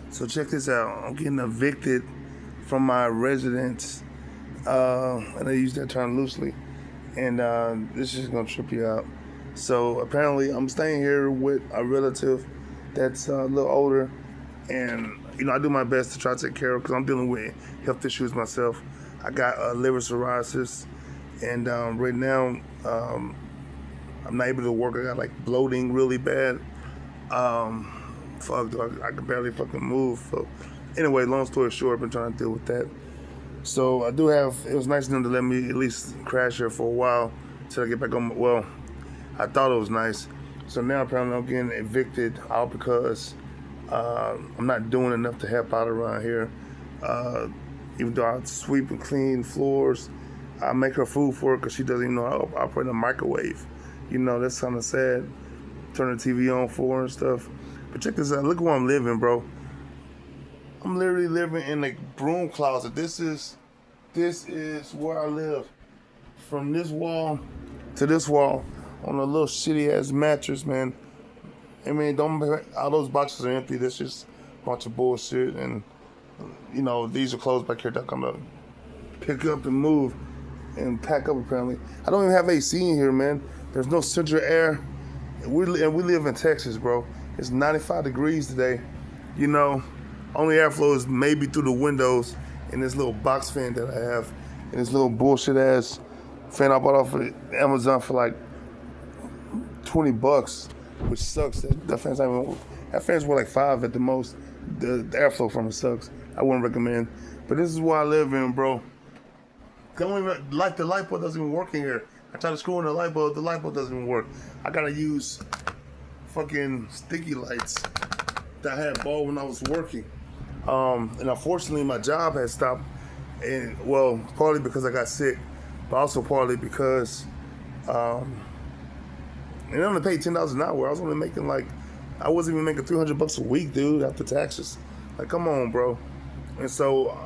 So check this out. I'm getting evicted from my residence, and I use that term loosely. And this is gonna trip you out. So apparently, I'm staying here with a relative that's a little older, and I do my best to try to take care of because I'm dealing with health issues myself. I got liver cirrhosis, and right now I'm not able to work. I got like bloating really bad. Um, Fuck, dog, I can barely fucking move. So, anyway, long story short, I've been trying to deal with that. So I do have. It was nice of them to let me at least crash here for a while till I get back on. Well, I thought it was nice. So now apparently I'm getting evicted out because I'm not doing enough to help out around here. Uh, Even though I sweep and clean floors, I make her food for her because she doesn't even know how to operate a microwave. That's kind of sad. Turn the TV on for her and stuff. But check this out. Look where I'm living, bro. I'm literally living in a broom closet. This is where I live. From this wall to this wall on a little shitty ass mattress, man. I mean, don't all those boxes are empty. That's just a bunch of bullshit. And these are clothes back here that I'm gonna pick up and move and pack up. Apparently, I don't even have AC in here, man. There's no central air. And we live in Texas, bro. It's 95 degrees today. Only airflow is maybe through the windows and this little box fan that I have, and this little bullshit ass fan I bought off of Amazon for like $20, which sucks. That fan's worth like $5 at the most. The airflow from it sucks. I wouldn't recommend. But this is where I live in, bro. The light bulb doesn't even work in here. I try to screw in the light bulb doesn't even work. I gotta use fucking sticky lights that I had bought when I was working. And unfortunately my job has stopped, and well, partly because I got sick, but also partly because and they only paid $10 an hour. I wasn't even making $300 a week, dude, after taxes. Like, come on, bro. And so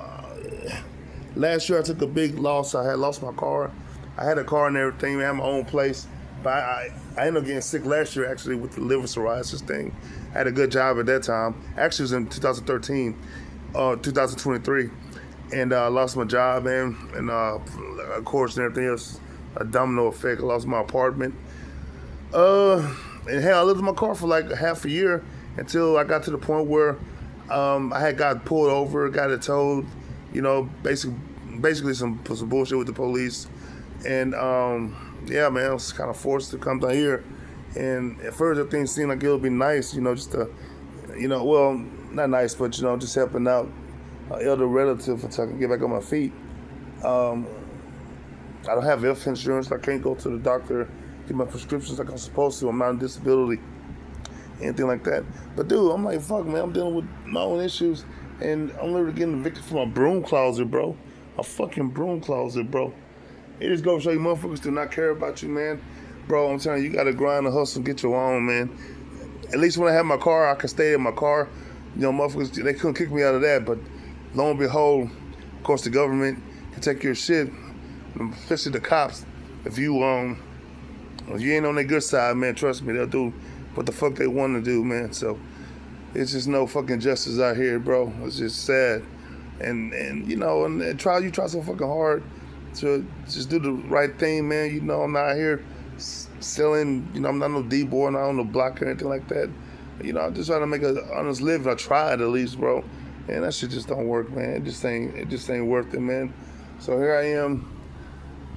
last year I took a big loss. I had lost my car. I had a car and everything. I had my own place. But I ended up getting sick last year, actually, with the liver cirrhosis thing. I had a good job at that time. Actually, it was in 2023. And I lost my job, man. And of course, and everything else, a domino effect. I lost my apartment. And hell, I lived in my car for like half a year until I got to the point where I had got pulled over, got it towed, basically some bullshit with the police. And yeah, man, I was kind of forced to come down here. And at first, everything seemed like it would be nice, just to, well, not nice, but, just helping out an elder relative until I can get back on my feet. I don't have health insurance. I can't go to the doctor, get my prescriptions like I'm supposed to. I'm not on disability, anything like that. But, dude, I'm like, fuck, man, I'm dealing with my own issues. And I'm literally getting evicted from a broom closet, bro. A fucking broom closet, bro. It just goes to show you motherfuckers do not care about you, man. Bro, I'm telling you, you gotta grind and hustle and get your own, man. At least when I had my car, I could stay in my car. Motherfuckers, they couldn't kick me out of that. But lo and behold, of course, the government can take your shit, especially the cops. If you ain't on their good side, man, trust me, they'll do what the fuck they want to do, man. So it's just no fucking justice out here, bro. It's just sad. And you try so fucking hard to just do the right thing, man. I'm not here selling, I'm not no D-boy, not on the block or anything like that. I'm just trying to make an honest living. I tried at least, bro. And that shit just don't work, man. It just ain't worth it, man. So here I am,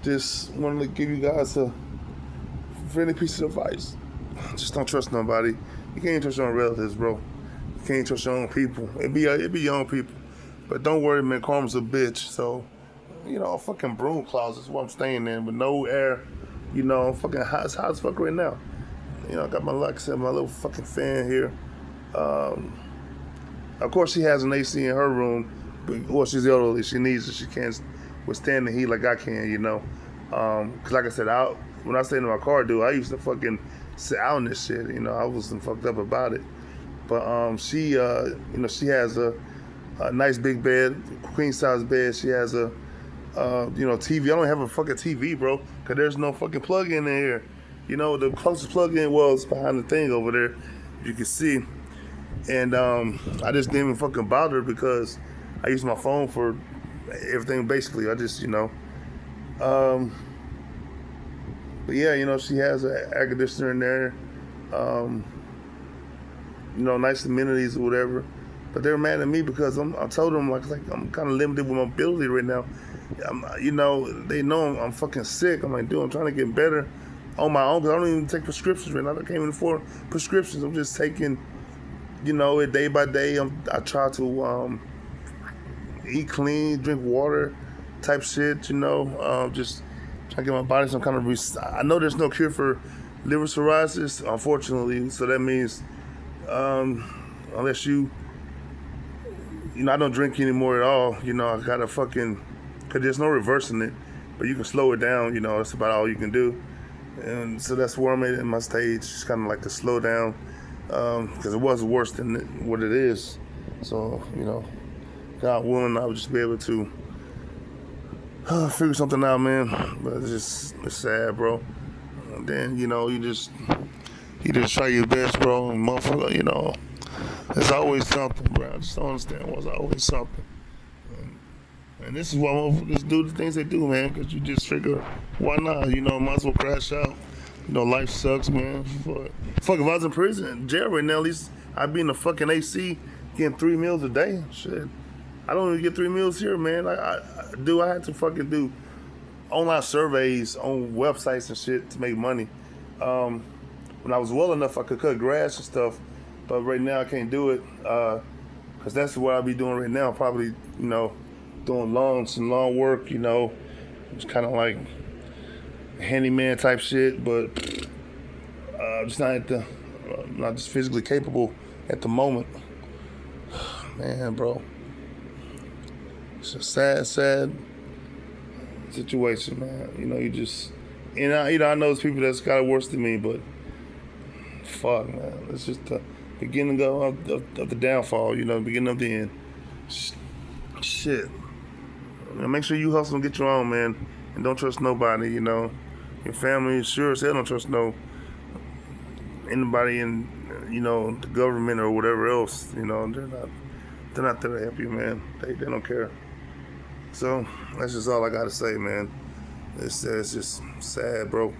just wanted to give you guys a friendly piece of advice. Just don't trust nobody. You can't trust your own relatives, bro. You can't trust your own people. It be your own people. But don't worry, man, karma's a bitch. So, a fucking broom closet is what I'm staying in with no air. I'm fucking hot. It's hot as fuck right now. I got my, like I said, my little fucking fan here. Of course, she has an AC in her room. But, she's elderly. She needs it. She can't withstand the heat like I can, Because like I said, when I stayed in my car, dude, I used to fucking sit out in this shit. I wasn't fucked up about it. But she has a nice big bed, queen size bed. She has a TV. I don't have a fucking TV, bro, because there's no fucking plug in here. The closest plug in was behind the thing over there, you can see. And I just didn't even fucking bother because I use my phone for everything basically. I just, um, but yeah, she has an air conditioner in there, um, nice amenities or whatever. But they're mad at me because I told them like I'm kind of limited with mobility right now. They know I'm fucking sick. I'm like, dude, I'm trying to get better on my own because I don't even take prescriptions right now. I can't even afford prescriptions. I'm just taking, it day by day. I try to eat clean, drink water, type shit. Just trying to get my body some kind of. I know there's no cure for liver cirrhosis, unfortunately. So that means unless I don't drink anymore at all. I gotta fucking, cause there's no reversing it, but you can slow it down. That's about all you can do. And so that's where I'm at in my stage, just kind of like to slow down, because it was worse than what it is. So, God willing, I would just be able to figure something out, man. But it's sad, bro. And then, you just try your best, bro. And motherfucker, there's always something, bro. I just don't understand why there's always something. And this is why motherfuckers do the things they do, man. Because you just figure, why not? Might as well crash out. Life sucks, man. Fuck, if I was in prison, jail right now, at least I'd be in the fucking AC getting 3 meals a day. Shit. I don't even get 3 meals here, man. I had to fucking do online surveys on websites and shit to make money. When I was well enough, I could cut grass and stuff. But right now, I can't do it. Because that's what I'll be doing right now. Probably, doing some lawn work, It's kind of like handyman type shit, but just not just physically capable at the moment. Man, bro, it's a sad situation, man. I know there's people that's got it worse than me, but fuck, man, it's just the beginning of the downfall, the beginning of the end. Shit. Make sure you hustle and get your own, man, and don't trust nobody. Your family, sure as hell don't trust anybody in the government or whatever else. They're not there to help you, man. They don't care. So that's just all I gotta say, man. It's just sad, bro.